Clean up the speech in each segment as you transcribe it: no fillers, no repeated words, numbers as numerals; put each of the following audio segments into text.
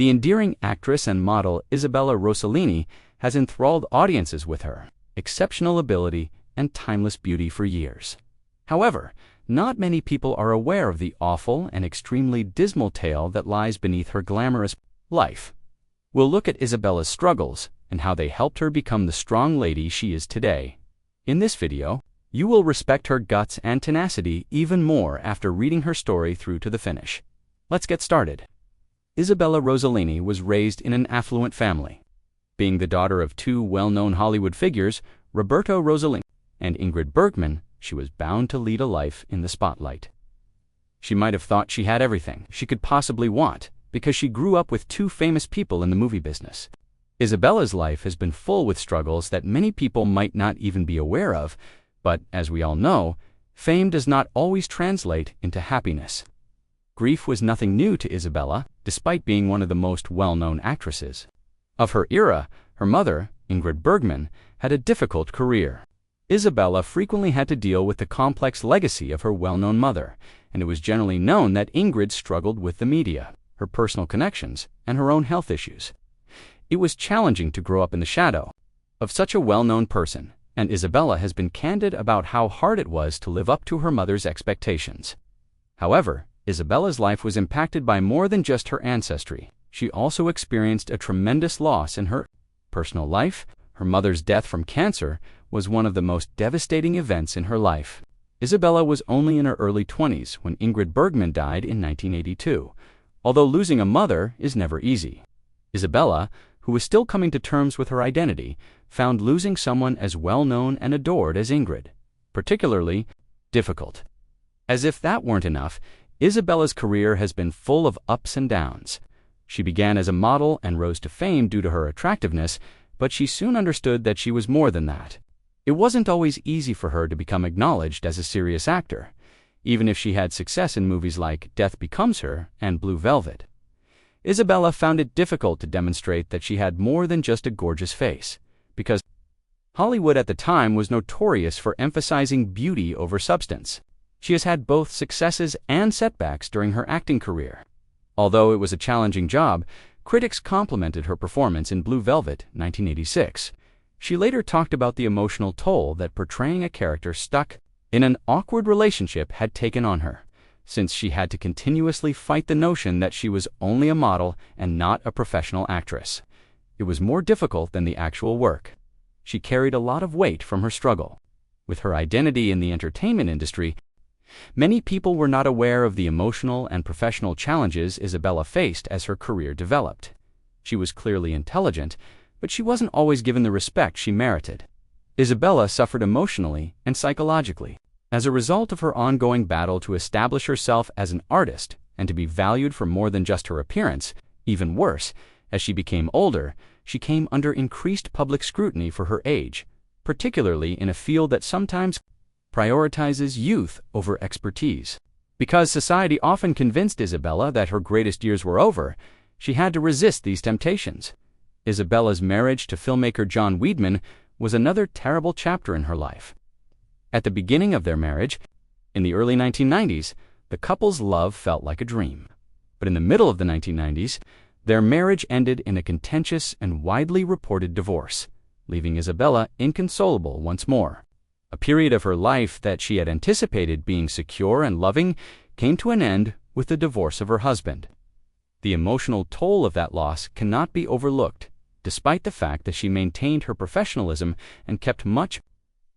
The endearing actress and model Isabella Rossellini has enthralled audiences with her exceptional ability and timeless beauty for years. However, not many people are aware of the awful and extremely dismal tale that lies beneath her glamorous life. We'll look at Isabella's struggles and how they helped her become the strong lady she is today. In this video, you will respect her guts and tenacity even more after reading her story through to the finish. Let's get started. Isabella Rossellini was raised in an affluent family. Being the daughter of two well-known Hollywood figures, Roberto Rossellini and Ingrid Bergman, she was bound to lead a life in the spotlight. She might have thought she had everything she could possibly want because she grew up with two famous people in the movie business. Isabella's life has been full with struggles that many people might not even be aware of, but as we all know, fame does not always translate into happiness. Grief was nothing new to Isabella, despite being one of the most well-known actresses. Of her era, her mother, Ingrid Bergman, had a difficult career. Isabella frequently had to deal with the complex legacy of her well-known mother, and it was generally known that Ingrid struggled with the media, her personal connections, and her own health issues. It was challenging to grow up in the shadow of such a well-known person, and Isabella has been candid about how hard it was to live up to her mother's expectations. However, Isabella's life was impacted by more than just her ancestry. She also experienced a tremendous loss in her personal life. Her mother's death from cancer was one of the most devastating events in her life. Isabella was only in her early 20s when Ingrid Bergman died in 1982. Although losing a mother is never easy, Isabella, who was still coming to terms with her identity, found losing someone as well-known and adored as Ingrid particularly difficult. As if that weren't enough, Isabella's career has been full of ups and downs. She began as a model and rose to fame due to her attractiveness, but she soon understood that she was more than that. It wasn't always easy for her to become acknowledged as a serious actor, even if she had success in movies like Death Becomes Her and Blue Velvet. Isabella found it difficult to demonstrate that she had more than just a gorgeous face, because Hollywood at the time was notorious for emphasizing beauty over substance. She has had both successes and setbacks during her acting career. Although it was a challenging job, critics complimented her performance in Blue Velvet, 1986. She later talked about the emotional toll that portraying a character stuck in an awkward relationship had taken on her, since she had to continuously fight the notion that she was only a model and not a professional actress. It was more difficult than the actual work. She carried a lot of weight from her struggle. With her identity in the entertainment industry, many people were not aware of the emotional and professional challenges Isabella faced as her career developed. She was clearly intelligent, but she wasn't always given the respect she merited. Isabella suffered emotionally and psychologically as a result of her ongoing battle to establish herself as an artist and to be valued for more than just her appearance. Even worse, as she became older, she came under increased public scrutiny for her age, particularly in a field that sometimes prioritizes youth over expertise. Because society often convinced Isabella that her greatest years were over, she had to resist these temptations. Isabella's marriage to filmmaker John Weidman was another terrible chapter in her life. At the beginning of their marriage, in the early 1990s, the couple's love felt like a dream. But in the middle of the 1990s, their marriage ended in a contentious and widely reported divorce, leaving Isabella inconsolable once more. A period of her life that she had anticipated being secure and loving came to an end with the divorce of her husband. The emotional toll of that loss cannot be overlooked, despite the fact that she maintained her professionalism and kept much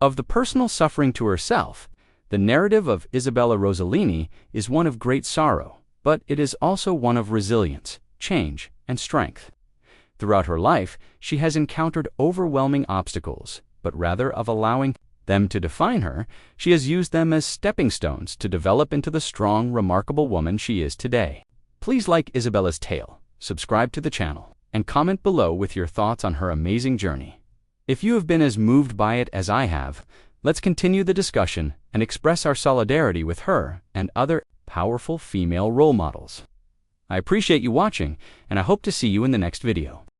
of the personal suffering to herself. The narrative of Isabella Rossellini is one of great sorrow, but it is also one of resilience, change, and strength. Throughout her life, she has encountered overwhelming obstacles, but rather of allowing them to define her, she has used them as stepping stones to develop into the strong, remarkable woman she is today. Please like Isabella's tale, subscribe to the channel, and comment below with your thoughts on her amazing journey. If you have been as moved by it as I have, let's continue the discussion and express our solidarity with her and other powerful female role models. I appreciate you watching, and I hope to see you in the next video.